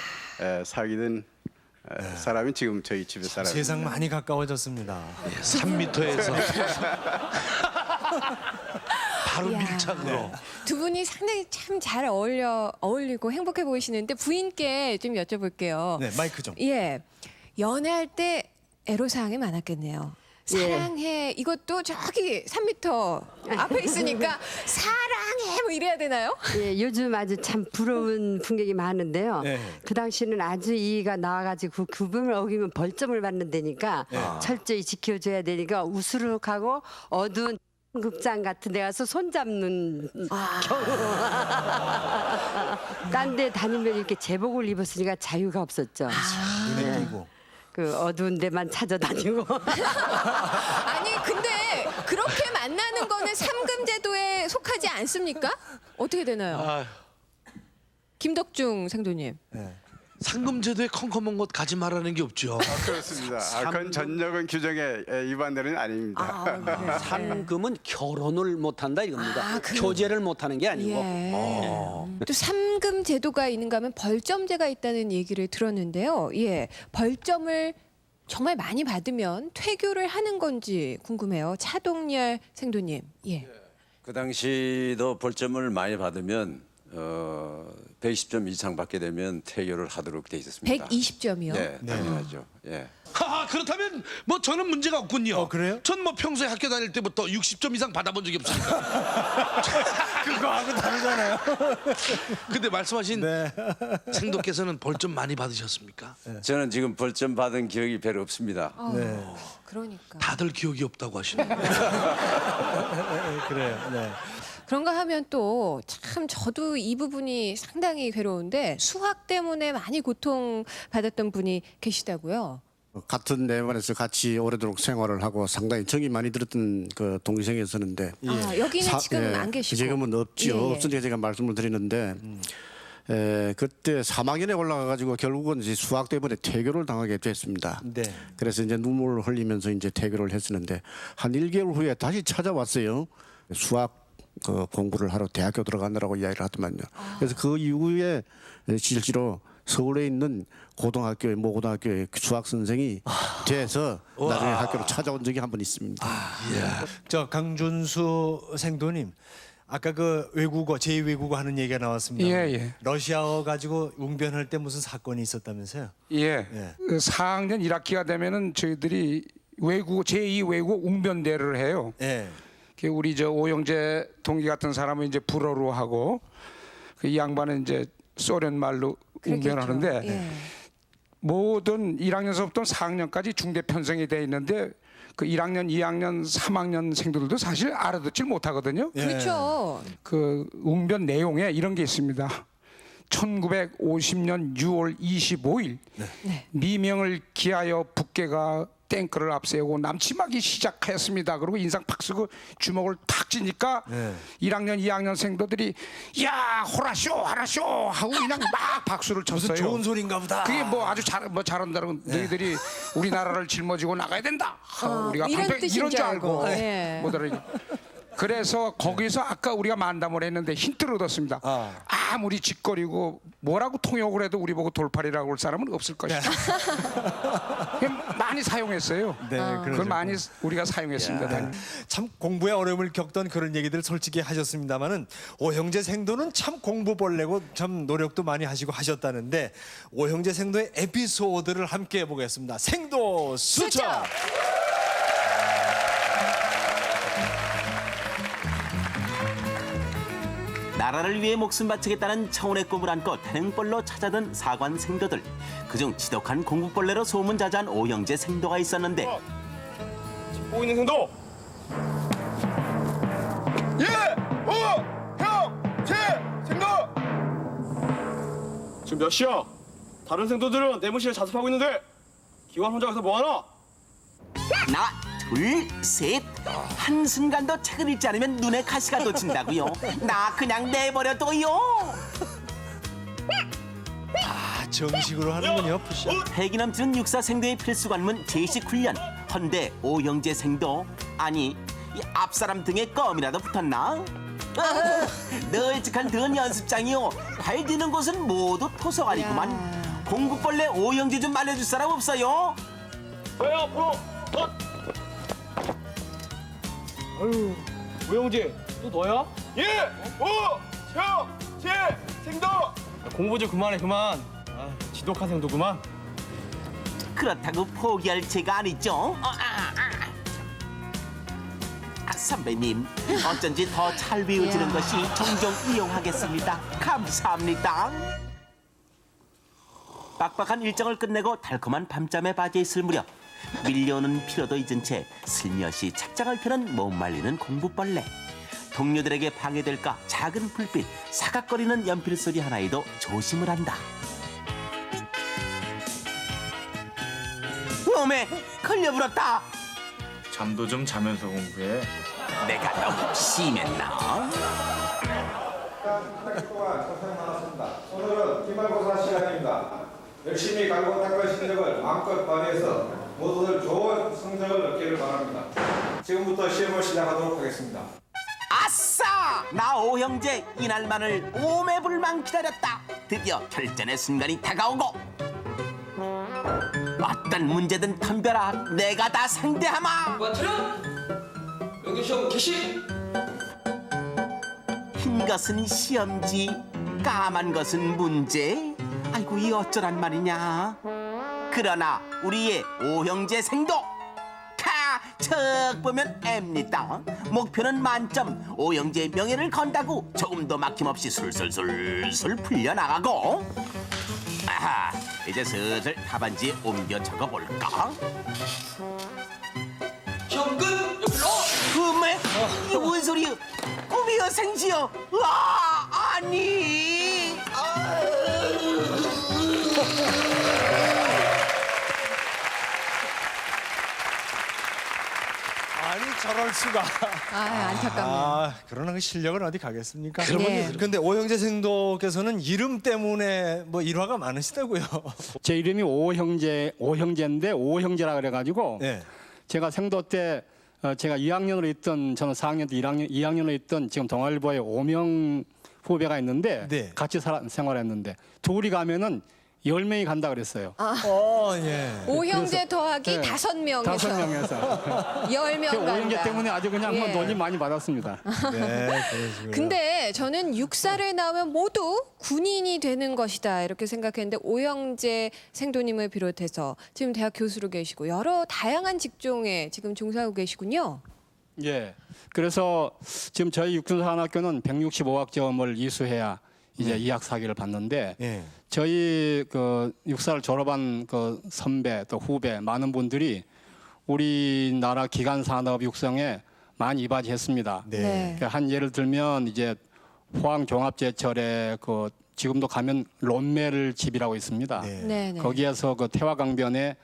사귀던 사람이 지금 저희 집에 살아요. 세상 많이 가까워졌습니다. 3m에서 바로 이야. 밀착으로. 두 분이 상당히 참 잘 어울리고 행복해 보이시는데 부인께 좀 여쭤볼게요. 네, 마이크 좀. 예, 연애할 때 애로사항이 많았겠네요. 예. 사랑해 이것도 저기 3m 앞에 있으니까 사랑해 뭐 이래야 되나요? 예, 요즘 아주 참 부러운 풍경이 많은데요. 네. 그 당시는 아주 이가 나와가지고 그분을 어기면 벌점을 받는다니까 네. 철저히 지켜줘야 되니까 우스룩하고 어두운 극장 같은 데 가서 손잡는 경우. 딴 데 다니면 이렇게 제복을 입었으니까 자유가 없었죠. 눈에 띄고. 그 어두운 데만 찾아다니고. 아니 근데 그렇게 만나는 거는 삼금제도에 속하지 않습니까? 어떻게 되나요? 김덕중 생도님. 상금제도에 컴컴한 곳 가지 말라는 게 없죠. 그렇습니다. 그건 전역은 규정에 위반되는 아닙니다. 상금은 결혼을 못한다 이겁니다. 교제를 못하는 게 아니고. 또 삼금 제도가 있는가 하면 벌점제가 있다는 얘기를 들었는데요. 예, 벌점을 정말 많이 받으면 퇴교를 하는 건지 궁금해요. 차동열 생도님. 예. 그 당시도 벌점을 많이 받으면 120점 이상 받게 되면 퇴교를 하도록 돼 있었습니다. 120점이요? 네, 당연하죠. 예. 하하, 그렇다면 뭐 저는 문제가 없군요. 그래요? 전 뭐 평소에 학교 다닐 때부터 60점 이상 받아본 적이 없으니까. 그거하고 다르잖아요. 근데 말씀하신 생도께서는 벌점 많이 받으셨습니까? 저는 지금 벌점 받은 기억이 별로 없습니다. 그러니까. 다들 기억이 없다고 하시네요. 그래요. 네. 그런가 하면 또 참 저도 이 부분이 상당히 괴로운데 수학 때문에 많이 고통받았던 분이 계시다고요. 같은 내반에서 같이 오래도록 생활을 하고 상당히 정이 많이 들었던 그 동생이 있었는데 여기는 지금 안 계시고. 지금은 없지요. 예, 예. 없으니까 제가 말씀을 드리는데 그때 3학년에 올라가가지고 결국은 이제 수학 때문에 퇴교를 당하게 됐습니다. 네. 그래서 이제 눈물을 흘리면서 이제 퇴교를 했었는데 한 1개월 후에 다시 찾아왔어요. 수학 그 공부를 하러 대학교 들어가느라고 이야기를 하더만요. 그래서 그 이후에 실제로 서울에 있는 고등학교의 모 고등학교의 수학 선생이 돼서 나중에 학교로 찾아온 적이 한 번 있습니다. 저 강준수 생도님. 아까 그 외국어 제2외국어 하는 얘기가 나왔습니다. 예, 예. 러시아어 가지고 웅변할 때 무슨 사건이 있었다면서요? 예. 그 4학년 1학기가 되면은 저희들이 외국어 제2 외국어 웅변대를 해요. 예. 그 우리 저 오영재 동기 같은 사람은 이제 불어로 하고 그 이 양반은 이제 소련 말로 웅변하는데 예. 모든 1학년서부터 4학년까지 중대 편성이 돼 있는데 그 1학년, 2학년, 3학년 생들도 사실 알아듣질 못하거든요. 그렇죠. 그 웅변 내용에 이런 게 있습니다. 1950년 6월 25일 미명을 기하여 북계가 탱크를 앞세우고 남침하기 시작했습니다. 그리고 인상 팍 쓰고 주먹을 탁 쥐니까 1학년, 2학년 생도들이 야 호라쇼 하라쇼 하고 그냥 막 박수를 쳤어요. 무슨 좋은 소리인가 보다. 그게 뭐 아주 잘한다는 너희들이 우리나라를 жил머지고 나가야 된다. 우리가 이런 방패 뜻인 이런 줄 줄 알고 알고. 예. 못 알아요. 그래서 거기서 아까 우리가 만담을 했는데 힌트를 얻었습니다. 아무리 짓거리고 뭐라고 통역을 해도 우리 보고 돌팔이라고 할 사람은 없을 것이다. 많이 사용했어요. 네, 그걸 그러죠. 많이 우리가 사용했습니다. 참 공부에 어려움을 겪던 그런 얘기들 솔직히 하셨습니다만은 오형제 생도는 참 공부벌레고 참 노력도 많이 하시고 하셨다는데 오형제 생도의 에피소드를 함께 해보겠습니다. 생도 수첩. 나라를 위해 목숨 바치겠다는 청운의 꿈을 안고 태능벌로 찾아든 사관 생도들. 그중 지독한 공부벌레로 소문자자한 오형제 생도가 있었는데 보이는 생도. 예! 형! 제! 생도! 지금 몇 시야? 다른 생도들은 내무실에 자습하고 있는데 기관 혼자 가서 뭐하나? 나와 둘, 셋. 한순간도 책을 읽지 않으면 눈에 가시가 돋친다고요. 나 그냥 내버려둬요. 아, 정식으로 하는군요, 푸시업. 패기 넘치는 육사 생도의 필수 관문 제식 훈련. 헌데 오형제 생도 아니 이 앞사람 등에 껌이라도 붙었나? 널찍한 든 연습장이요. 발 디는 곳은 모두 토서관이구만. 공구벌레 오형제 좀 말려줄 사람 없어요? 저요 앞으로 덧. 아유 오영재 또 너야? 예. 오. 형. 제. 생도. 공부 좀 그만해 그만. 아, 지독한 생도구만. 그렇다고 포기할 죄가 아니죠? 선배님, 어쩐지 더 잘 외워지는 것이 종종 이용하겠습니다. 감사합니다. 빡빡한 일정을 끝내고 달콤한 밤잠에 빠져 있을 무렵 밀려오는 피로도 잊은 채 슬며시 책장을 펴는 못 말리는 공부벌레. 동료들에게 방해될까 작은 불빛, 사각거리는 연필 소리 하나에도 조심을 한다. 어메, 걸려버렸다. 잠도 좀 자면서 공부해. 내가 너무 심했나? 한 달 동안 고생 많았습니다. 오늘은 기말고사 시간입니다. 열심히 갈고 닦은 실력을 마음껏 발휘해서 모두들 좋은 성적을 얻기를 바랍니다. 지금부터 시험을 시작하도록 하겠습니다. 아싸! 나 오형제 이날만을 오매불망 기다렸다. 드디어 결전의 순간이 다가오고 어떤 문제든 덤벼라. 내가 다 상대하마. 여기 시험 개시. 흰 것은 시험지, 까만 것은 문제. 아이고 이 어쩌란 말이냐. 그러나 우리의 오형제 생도 척 보면 M입니다. 목표는 만점. 오형제의 명예를 건다고 조금도 막힘없이 술술술술 풀려나가고. 아하, 이제 슬슬 답안지에 옮겨 적어볼까? 시험 끝. 옆으로. 어메, 이게 뭔 소리야? 꿈이여 생시여? 와, 아니. 아니 저럴 수가. 안타깝네요. 아, 그러나 그 실력은 어디 가겠습니까? 네. 근데 오형제 생도께서는 이름 때문에 뭐 일화가 많으시다고요. 제 이름이 오형제인데 오형제라 그래가지고 제가 생도 때 제가 2학년으로 있던 저는 4학년 때 2학년으로 있던 지금 동아일보에 오명 후배가 있는데 같이 생활했는데 둘이 가면은 10명이 간다 그랬어요. 오형제 더하기 그래서, 5명에서 5명에서 10명 간다. 오형제 때문에 아주 그냥 예. 논의 많이 받았습니다. 근데 저는 육사를 나오면 모두 군인이 되는 것이다 이렇게 생각했는데 오형제 생도님을 비롯해서 지금 대학 교수로 계시고 여러 다양한 직종에 지금 종사하고 계시군요. 예. 그래서 지금 저희 육군사관학교는 165학점을 이수해야 이제 이학 사기를 받는데 저희 그 육사를 졸업한 그 선배 또 후배 많은 분들이 우리나라 기간 산업 육성에 많이 이바지했습니다. 한 예를 들면 이제 포항 종합제철에 그 지금도 가면 론멜 집이라고 있습니다. 거기에서 그 태화강변에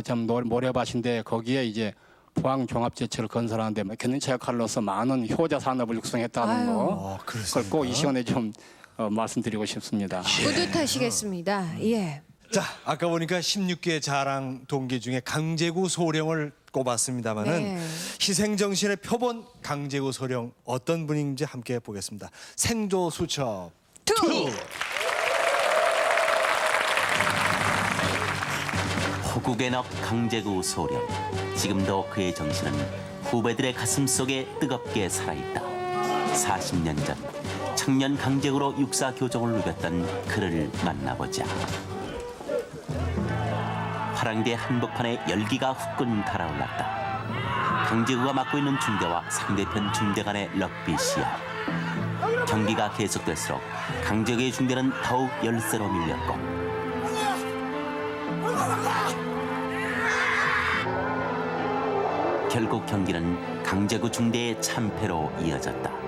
참 모래밭인데 거기에 이제 포항 종합제철을 건설하는데 견인차 역할로서 많은 효자 산업을 육성했다는 거. 그걸 꼭 이 시간에 좀 말씀드리고 싶습니다. 뿌듯하시겠습니다. 예. 자, 아까 보니까 16개 자랑 동기 중에 강제구 소령을 꼽았습니다만은 희생정신의 표본 강제구 소령 어떤 분인지 함께 보겠습니다. 생도 수첩 2. 호국의 넋 강제구 소령. 지금도 그의 정신은 후배들의 가슴 속에 뜨겁게 살아있다. 40년 전 청년 강제구로 육사 교정을 누볐던 그를 만나보자. 화랑대 한복판에 열기가 후끈 달아올랐다. 강제구가 맡고 있는 중대와 상대편 중대 간의 럭비 시합. 경기가 계속될수록 강제구의 중대는 더욱 열세로 밀렸고 결국 경기는 강제구 중대의 참패로 이어졌다.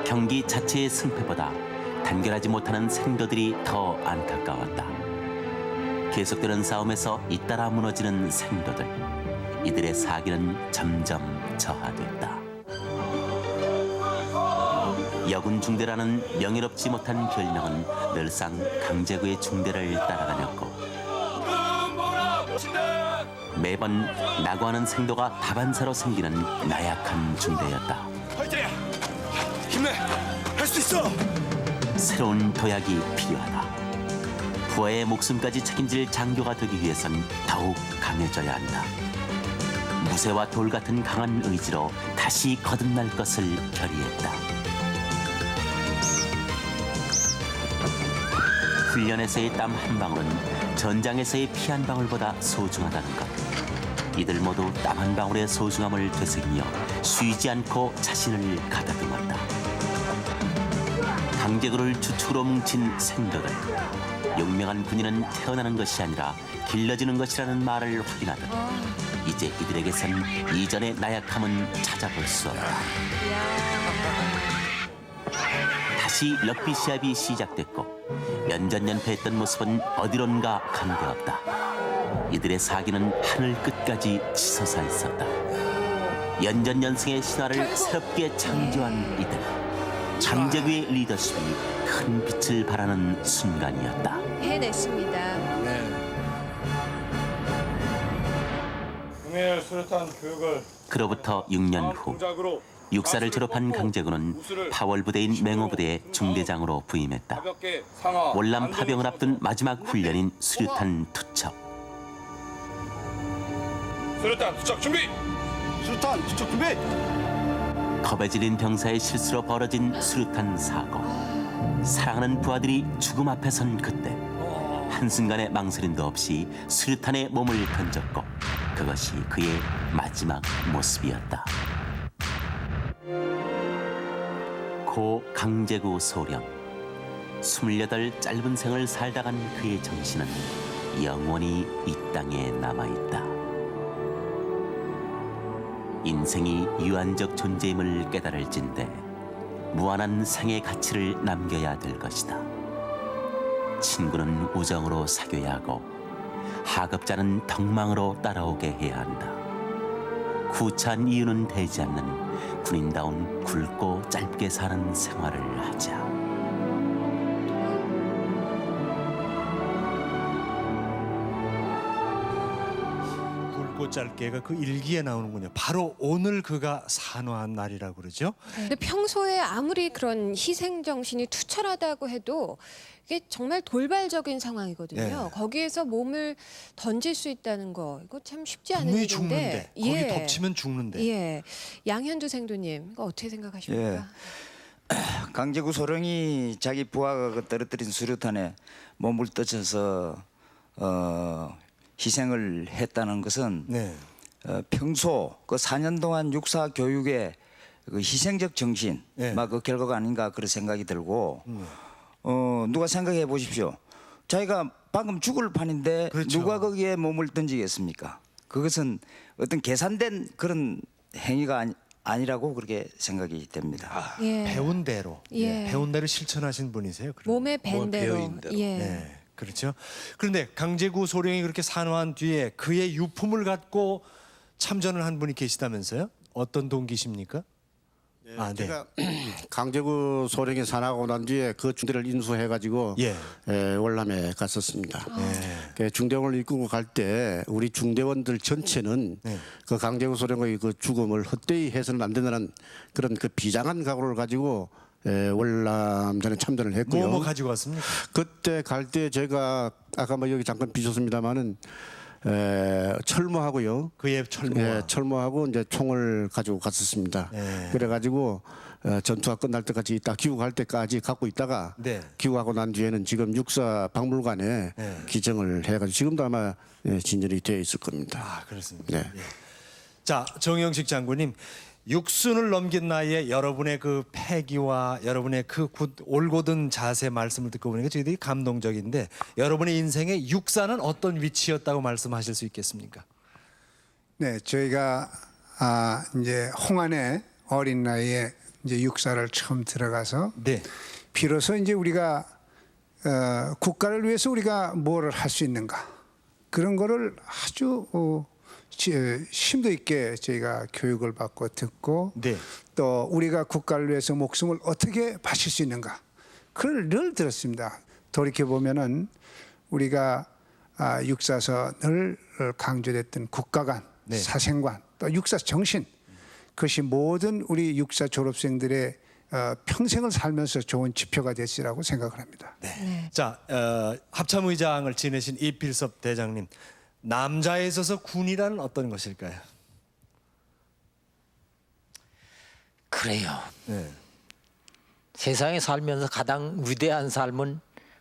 경기 자체의 승패보다 단결하지 못하는 생도들이 더 안타까웠다. 계속되는 싸움에서 잇따라 무너지는 생도들. 이들의 사기는 점점 저하됐다. 여군 중대라는 명예롭지 못한 별명은 늘상 강제구의 중대를 따라다녔고 매번 낙오하는 생도가 다반사로 생기는 나약한 중대였다. 화이팅! 힘내! 할 수 있어! 새로운 도약이 필요하다. 부하의 목숨까지 책임질 장교가 되기 위해선 더욱 강해져야 한다. 무쇠와 돌 같은 강한 의지로 다시 거듭날 것을 결의했다. 훈련에서의 땀 한 방울은 전장에서의 피 한 방울보다 소중하다는 것. 이들 모두 땀 한 방울의 소중함을 되새기며 쉬지 않고 자신을 가다듬었다. 강제구를 주축으로 뭉친 생도들. 용맹한 군인은 태어나는 것이 아니라 길러지는 것이라는 말을 확인하듯 이제 이들에게선 이전의 나약함은 찾아볼 수 없다. 다시 럭비 시합이 시작됐고 연전연패했던 모습은 어디론가 간데없다. 이들의 사기는 하늘 끝까지 치솟아 있었다. 연전연승의 신화를 새롭게 창조한 이들. 강제구의 리더십이 큰 빛을 발하는 순간이었다. 해냈습니다. 금일 수류탄 교육을 그로부터 6년 후 육사를 졸업한 강제구는 파월 부대인 맹호부대의 중대장으로 부임했다. 월남 파병을 앞둔 마지막 훈련인 수류탄 투척. 수류탄 투척 준비! 수류탄 투척 준비! 겁에 질린 병사의 실수로 벌어진 수류탄 사고. 사랑하는 부하들이 죽음 앞에 선 그때 한순간의 망설임도 없이 수류탄에 몸을 던졌고 그것이 그의 마지막 모습이었다. 고 강제구 소령. 28 짧은 생을 살다 간 그의 정신은 영원히 이 땅에 남아있다. 인생이 유한적 존재임을 깨달을 진대 무한한 생의 가치를 남겨야 될 것이다. 친구는 우정으로 사귀어야 하고 하급자는 덕망으로 따라오게 해야 한다. 구차한 이유는 되지 않는 군인다운 굵고 짧게 사는 생활을 하자. 굵고 짧게가 그 일기에 나오는군요. 바로 오늘 그가 산화한 날이라고 그러죠. 근데 평소에 아무리 그런 희생 정신이 투철하다고 해도 이게 정말 돌발적인 상황이거든요. 거기에서 몸을 던질 수 있다는 거 이거 참 쉽지 않은 분명히 일인데. 죽는데 거기 덮치면 죽는데. 예. 양현두 생도님 이거 어떻게 생각하십니까? 강제구 소령이 자기 부하가 떨어뜨린 수류탄에 몸을 떠쳐서 희생을 했다는 것은 평소 그 4년 동안 육사 교육의 그 희생적 정신, 그 결과가 아닌가 그런 생각이 들고 누가 생각해 보십시오. 자기가 방금 죽을 판인데 누가 거기에 몸을 던지겠습니까? 그것은 어떤 계산된 그런 행위가 아니라고 그렇게 생각이 됩니다. 배운 대로, 배운 대로 실천하신 분이세요. 몸에 밴 대로. 네, 그렇죠. 그런데 강제구 소령이 그렇게 산화한 뒤에 그의 유품을 갖고 참전을 한 분이 계시다면서요? 어떤 동기십니까? 제가 강제구 소령이 산하고 난 뒤에 그 중대를 인수해가지고 월남에 갔었습니다. 그 중대원을 이끌고 갈 때 우리 중대원들 전체는 그 강제구 소령의 그 죽음을 헛되이 해서는 안 된다는 그런 그 비장한 각오를 가지고 월남전에 참전을 했고요. 뭐 가지고 왔습니까? 그때 갈 때 제가 아까 뭐 여기 잠깐 비셨습니다마는 철모하고요. 그의 철모. 철모하고 이제 총을 가지고 갔었습니다. 그래가지고 전투가 끝날 때까지 딱 귀국할 때까지 갖고 있다가 귀국하고 난 뒤에는 지금 육사 박물관에 기증을 해가지고 지금도 아마 진전이 되어 있을 겁니다. 아, 그렇습니다. 자, 정영식 장군님. 육순을 넘긴 나이에 여러분의 그 패기와 여러분의 그 올곧은 자세 말씀을 듣고 보니까 저희들이 감동적인데 여러분의 인생의 육사는 어떤 위치였다고 말씀하실 수 있겠습니까? 네, 저희가 이제 홍안에 어린 나이에 이제 육사를 처음 들어가서 비로소 이제 우리가 국가를 위해서 우리가 뭘 할 수 있는가 그런 거를 아주 심도 있게 저희가 교육을 받고 듣고 또 우리가 국가를 위해서 목숨을 어떻게 바칠 수 있는가 그걸 늘 들었습니다. 돌이켜 보면은 우리가 육사서 늘 강조됐던 국가관, 사생관, 또 육사 정신 그것이 모든 우리 육사 졸업생들의 평생을 살면서 좋은 지표가 됐으라고 생각을 합니다. 자, 합참의장을 지내신 이필섭 대장님, 남자에 있어서 군이란 어떤 것일까요? 그래요. 세상에 살면서 가장 위대한 삶은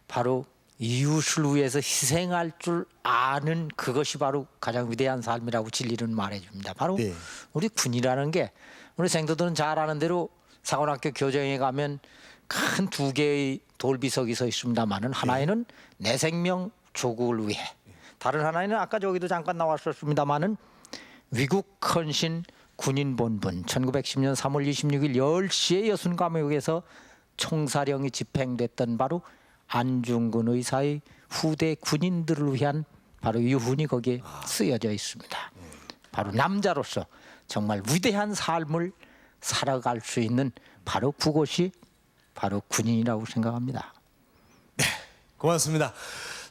바로 이웃을 위해서 희생할 줄 아는 그것이 바로 가장 위대한 삶이라고 진리는 말해줍니다. 바로 우리 군이라는 게 우리 생도들은 잘 아는 대로 사관학교 교정에 가면 큰 두 개의 돌비석이 서 있습니다만은 하나에는 내 생명 조국을 위해, 다른 하나에는 아까 저기도 잠깐 나왔었습니다만은 위국 헌신 군인 본분 1910년 3월 26일 10시에 여순감옥에서 총사령이 집행됐던 바로 안중근 의사의 후대 군인들을 위한 바로 유훈이 거기에 쓰여져 있습니다. 바로 남자로서 정말 위대한 삶을 살아갈 수 있는 바로 그것이 바로 군인이라고 생각합니다. 고맙습니다.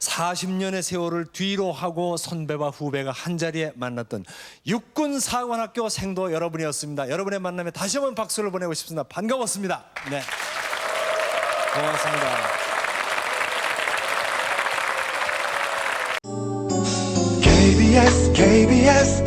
40년의 세월을 뒤로 하고 선배와 후배가 한자리에 만났던 육군사관학교 생도 여러분이었습니다. 여러분의 만남에 다시 한번 박수를 보내고 싶습니다. 반가웠습니다. 네, 고맙습니다. KBS